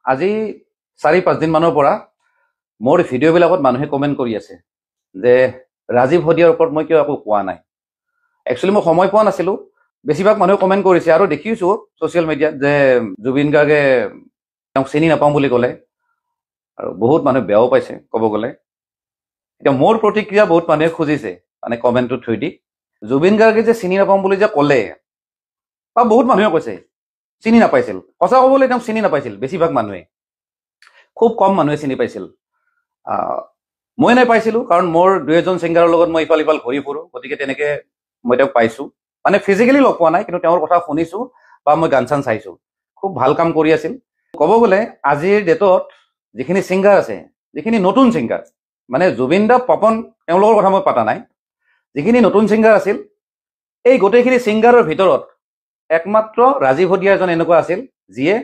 আজি 4-5 দিন মানৰ পৰা মোৰ ভিডিঅ'বিলাকত মানুহে কমেণ্ট কৰি আছে যে ৰাজীৱ হদিয়াৰ ওপৰত মই কিয় একো কোৱা নাই। একচুৱেলি মই সময় পোৱা নাছিলোঁ। বেছিভাগ মানুহে কমেণ্ট কৰিছে আৰু দেখিছোঁ ছ'চিয়েল মিডিয়াত যে জুবিন গাৰ্গে তেওঁক চিনি নাপাওঁ বুলি ক'লে আৰু বহুত মানুহে বেয়াও পাইছে ক'ব গ'লে। এতিয়া মোৰ প্ৰতিক্ৰিয়া বহুত মানুহে খুজিছে মানে কমেণ্টটো থৈ দি, জুবিন গাৰ্গে যে চিনি নাপাওঁ বুলি যে ক'লে বা বহুত মানুহে কৈছে চিনি নাপাইছিল। সঁচা ক'বলৈ তেওঁক চিনি নাপাইছিল বেছিভাগ মানুহে, খুব কম মানুহে চিনি পাইছিল। মই নাপাইছিলোঁ কাৰণ মোৰ 2-এজন ছিংগাৰৰ লগত মই ইফাল ইফাল ঘূৰি ফুৰোঁ, গতিকে তেনেকৈ মই তেওঁক পাইছোঁ। মানে ফিজিকেলি লগ পোৱা নাই, কিন্তু তেওঁৰ কথা শুনিছোঁ বা মই গান চান চাইছোঁ। খুব ভাল কাম কৰি আছিল। ক'ব গ'লে আজিৰ ডেটত যিখিনি ছিংগাৰ আছে, যিখিনি নতুন ছিংগাৰ, মানে জুবিন দা পপন তেওঁলোকৰ কথা মই পতা নাই, যিখিনি নতুন ছিংগাৰ আছিল এই গোটেইখিনি ছিংগাৰৰ ভিতৰত একমাত্ৰ ৰাজীৱ হদিয়া এজন এনেকুৱা আছিল যিয়ে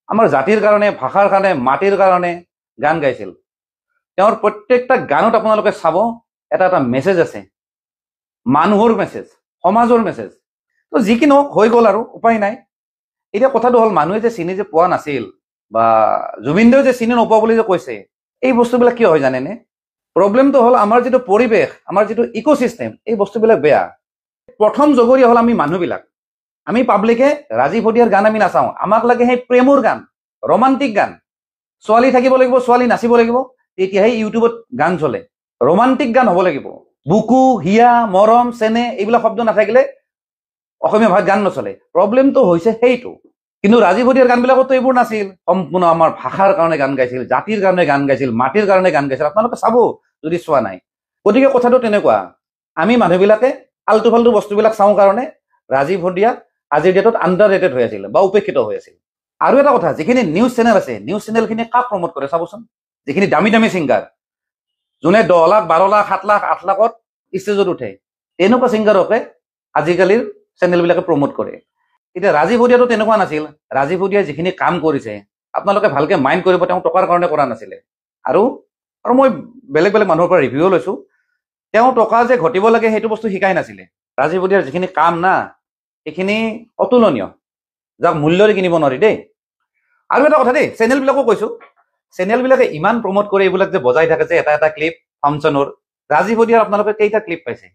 আমাৰ জাতিৰ কাৰণে, ভাষাৰ কাৰণে, মাটিৰ কাৰণে গান গাইছিল। তেওঁৰ প্ৰত্যেকটা গানত আপোনালোকে চাব এটা এটা মেছেজ আছে, মানুহৰ মেছেজ, সমাজৰ মেছেজ। তো যি কি নহওক হৈ গ'ল আৰু উপায় নাই। এতিয়া কথাটো হ'ল মানুহে যে চিনি যে পোৱা নাছিল বা জুবিন দাও যে চিনি নোপোৱা বুলি যে কৈছে, এই বস্তুবিলাক কিয় হয় জানেনে? প্ৰব্লেমটো হ'ল আমাৰ যিটো পৰিৱেশ, আমাৰ যিটো ইক'চিষ্টেম, এই বস্তুবিলাক বেয়া। প্ৰথম জগৰীয়া হ'ল আমি মানুহবিলাক। আমি পাব্লিকে ৰাজীৱ হদিয়াৰ গান আমি নাচাওঁ, আমাক লাগে সেই প্ৰেমৰ গান, ৰোমান্টিক গান। ছোৱালী থাকিব লাগিব, ছোৱালী নাচিব লাগিব, তেতিয়াহে ইউটিউবত গান চলে। ৰোমান্টিক গান হ'ব লাগিব। বুকু, হিয়া, মৰম, চেনে এইবিলাক শব্দ নাথাকিলে অসমীয়া ভাষাত গান নচলে। প্ৰব্লেমটো হৈছে সেইটো। কিন্তু ৰাজীৱ হদিয়াৰ গানবিলাকতো এইবোৰ নাছিল। সম্পূৰ্ণ আমাৰ ভাষাৰ কাৰণে গান গাইছিল, জাতিৰ কাৰণে গান গাইছিল, মাটিৰ কাৰণে গান গাইছিল। আপোনালোকে চাব যদি চোৱা নাই। গতিকে কথাটো তেনেকুৱা, আমি মানুহবিলাকে আল্টু ফাল্টু বস্তুবিলাক চাওঁ কাৰণে ৰাজীৱ হদিয়া আজিৰ ডেটত আণ্ডাৰ ৰেটেড হৈ আছিল বা উপেক্ষিত হৈ আছিল। আৰু এটা কথা, যিখিনি নিউজ চেনেল আছে, নিউজ চেনেলখিনি কাক প্ৰমোট কৰে চাবচোন। যিখিনি দামী দামী ছিংগাৰ, যোনে 10 লাখ, 12 লাখ, 7 লাখ, 8 লাখত ষ্টেজত উঠে, এনেকুৱা ছিংগাৰকে আজিকালিৰ চেনেলবিলাকে প্ৰমোট কৰে। এতিয়া ৰাজীৱ হদিয়াটো তেনেকুৱা নাছিল। ৰাজীৱ হদিয়াই যিখিনি কাম কৰিছে আপোনালোকে ভালকৈ মাইণ্ড কৰিব, তেওঁ টকাৰ কাৰণে কৰা নাছিলে। আৰু মই বেলেগ বেলেগ মানুহৰ পৰা ৰিভিউ লৈছোঁ, তেওঁ টকা যে ঘটিব লাগে সেইটো বস্তু শিকাই নাছিলে। ৰাজীৱ হদিয়াৰ যিখিনি কাম না, সেইখিনি অতুলনীয়, যাক মূল্যৰে কিনিব নোৱাৰি দেই। আৰু এটা কথা দেই, চেনেলবিলাকো কৈছোঁ, চেনেলবিলাকে ইমান প্ৰমোট কৰে এইবিলাক যে বজাই থাকে যে এটা এটা ক্লিপ ফাংচনৰ। ৰাজীৱ হদিয়াৰ আপোনালোকে কেইটা ক্লিপ পাইছে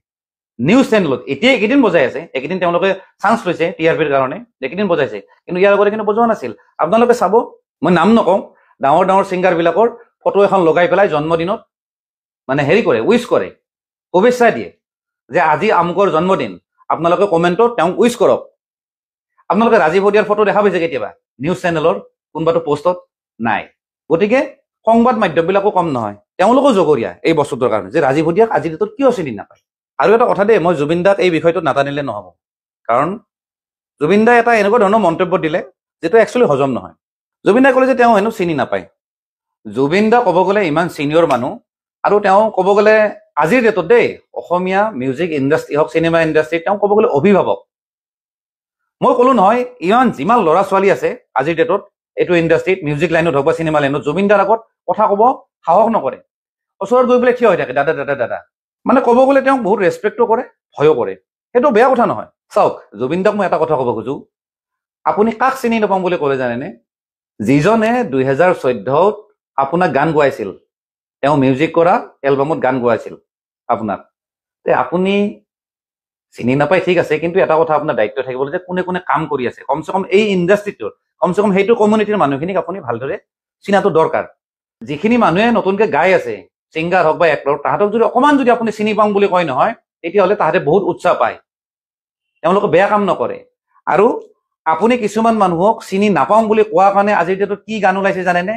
নিউজ চেনেলত? এতিয়া এইকেইদিন বজাই আছে, এইকেইদিন তেওঁলোকে চান্স লৈছে TRPৰ কাৰণে, এইকেইদিন বজাইছে, কিন্তু ইয়াৰ আগতে কিন্তু বজোৱা নাছিল। আপোনালোকে চাব, মই নাম নকওঁ, ডাঙৰ ডাঙৰ ছিংগাৰবিলাকৰ ফটো এখন লগাই পেলাই জন্মদিনত মানে হেৰি কৰে, উইচ কৰে, শুভেচ্ছা দিয়ে যে আজি আমুকৰ জন্মদিন, আপোনালোকে কমেণ্টত তেওঁক উইচ কৰক। আপোনালোকে ৰাজীৱ হদিয়াৰ ফটো দেখা পাইছে কেতিয়াবা নিউজ চেনেলৰ কোনোবাটো পষ্টত? নাই। গতিকে সংবাদ মাধ্যমবিলাকো কম নহয়, তেওঁলোকো জগৰীয়া এই বস্তুটোৰ কাৰণে যে ৰাজীৱ হদিয়াক আজিৰ ডেটত কিয় চিনি নাপায়। আৰু এটা কথা দেই, মই জুবিন দাক এই বিষয়টোত নাটানিলে নহ'ব, কাৰণ জুবিন দাই এটা এনেকুৱা ধৰণৰ মন্তব্য দিলে যিটো একচুৱেলি হজম নহয়। জুবিন দাই ক'লে যে তেওঁ হেনো চিনি নাপায়। জুবিন দা ক'ব গ'লে ইমান ছিনিয়ৰ মানুহ, আৰু তেওঁ ক'ব গ'লে আজিৰ ডেটত দেই অসমীয়া মিউজিক ইণ্ডাষ্ট্ৰি হওক, চিনেমা ইণ্ডাষ্ট্ৰিত তেওঁ ক'ব গ'লে অভিভাৱক। মই ক'লো নহয়, ইমান যিমান ল'ৰা ছোৱালী আছে আজিৰ ডেটত এইটো ইণ্ডাষ্ট্ৰিত, মিউজিক লাইনত হওক বা চিনেমা লাইনত, জুবিন দাৰ আগত কথা ক'ব সাহস নকৰে, ওচৰত গৈ পেলাই থিয় হৈ থাকে, দাদা দাদা দাদা। মানে ক'ব গ'লে তেওঁক বহুত ৰেচপেক্টো কৰে, ভয়ো কৰে। সেইটো বেয়া কথা নহয়। চাওক, জুবিন দাক মই এটা কথা ক'ব খোজোঁ, আপুনি কাক চিনি নাপাওঁ বুলি ক'লে জানেনে? যিজনে 2014 আপোনাক গান গোৱাইছিল, তেওঁ মিউজিক কৰা এলবামত গান গোৱাইছিল আপোনাক, আপুনি চিনি নাপায় ঠিক আছে, কিন্তু এটা কথা আপোনাৰ দায়িত্ব থাকিব যে কোনে কোনে কাম কৰি আছে, কমচে কম এই ইণ্ডাষ্ট্ৰিটোৰ, কমচে কম সেইটো কমিউনিটিৰ মানুহখিনিক আপুনি ভালদৰে চিনাটো দৰকাৰ। যিখিনি মানুহে নতুনকৈ গাই আছে, ছিংগাৰ হওক বা এক্টৰ, তাহাঁতক যদি অকণমান যদি আপুনি চিনি পাওঁ বুলি কয় নহয়, তেতিয়াহ'লে তাহাঁতে বহুত উৎসাহ পায়, তেওঁলোকে বেয়া কাম নকৰে। আৰু আপুনি কিছুমান মানুহক চিনি নাপাওঁ বুলি কোৱাৰ কাৰণে আজিৰ ডেটত কি গান ওলাইছে জানেনে?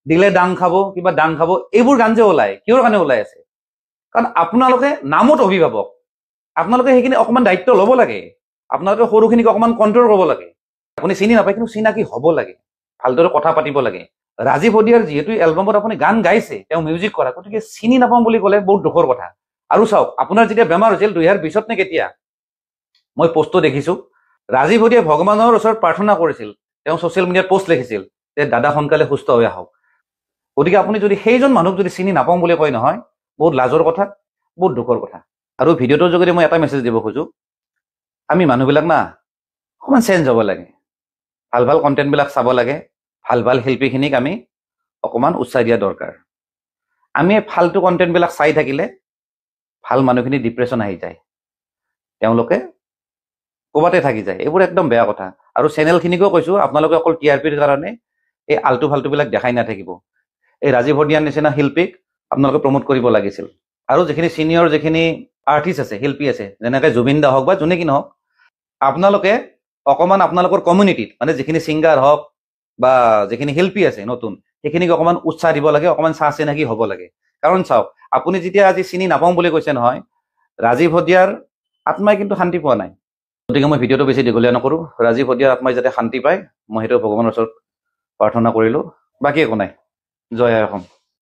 দিলে ডাং খাব, কিবা ডাং খাব, এইবোৰ গান যে ওলায়, কিহৰ কাৰণে ওলাই আছে? কাৰণ আপোনালোকে নামত অভিভাৱক, আপোনালোকে সেইখিনি অকণমান দায়িত্ব ল'ব লাগে, আপোনালোকে সৰুখিনিক অকণমান কণ্ট্ৰল কৰিব লাগে। আপুনি চিনি নাপায়, কিন্তু চিনাকি হ'ব লাগে, ভালদৰে কথা পাতিব লাগে। ৰাজীৱ হদিয়াৰ যিহেতু এলবামত আপুনি গান গাইছে, তেওঁ মিউজিক কৰা, গতিকে চিনি নাপাওঁ বুলি ক'লে বহুত দুখৰ কথা। আৰু চাওক, আপোনাৰ যেতিয়া বেমাৰ হৈছিল 2020 নে কেতিয়া, মই পষ্টটো দেখিছোঁ, ৰাজীৱ হদিয়াই ভগৱানৰ ওচৰত প্ৰাৰ্থনা কৰিছিল, তেওঁ ছ'চিয়েল মিডিয়াত পষ্ট লিখিছিল যে দাদা সোনকালে সুস্থ হৈ আহক। গতিকে আপুনি যদি সেইজন মানুহক যদি চিনি নাপাওঁ বুলি কয় নহয়, বহুত লাজৰ কথা, বহুত দুখৰ কথা। আৰু ভিডিঅ'টোৰ যোগেদি মই এটা মেছেজ দিব খোজোঁ, আমি মানুহবিলাক না অকণমান চেঞ্জ হ'ব লাগে, ভাল ভাল কণ্টেণ্টবিলাক চাব লাগে, ভাল ভাল শিল্পীখিনিক আমি অকণমান উৎসাহ দিয়া দৰকাৰ। আমি ফাল্টু কণ্টেণ্টবিলাক চাই থাকিলে ভাল মানুহখিনি ডিপ্ৰেশ্যন আহি যায়, তেওঁলোকে ক'ৰবাতে থাকি যায়। এইবোৰ একদম বেয়া কথা। আৰু চেনেলখিনিকো কৈছোঁ, আপোনালোকে অকল TRPৰ কাৰণে এই আল্টু ফাল্টুবিলাক দেখাই নাথাকিব। এই ৰাজীৱ হদিয়াৰ নিচিনা শিল্পীক আপোনালোকে প্ৰমোট কৰিব লাগিছিল। আৰু যিখিনি ছিনিয়ৰ যিখিনি আৰ্টিষ্ট আছে, শিল্পী আছে, যেনেকৈ জুবিন দা হওক বা যোনে কি নহওক, আপোনালোকে অকণমান আপোনালোকৰ কমিউনিটিত মানে যিখিনি ছিংগাৰ হওক বা যিখিনি শিল্পী আছে নতুন, সেইখিনিক অকণমান উৎসাহ দিব লাগে, অকণমান চা চিনাকি হ'ব লাগে। কাৰণ চাওক, আপুনি যেতিয়া আজি চিনি নাপাওঁ বুলি কৈছে নহয়, ৰাজীৱ হদিয়াৰ আত্মাই কিন্তু শান্তি পোৱা নাই। গতিকে মই ভিডিঅ'টো বেছি দীঘলীয়া নকৰোঁ। ৰাজীৱ হদিয়াৰ আত্মাই যাতে শান্তি পায়, মই সেইটো ভগৱানৰ ওচৰত প্ৰাৰ্থনা কৰিলোঁ। বাকী একো নাই। জয় আই অসম।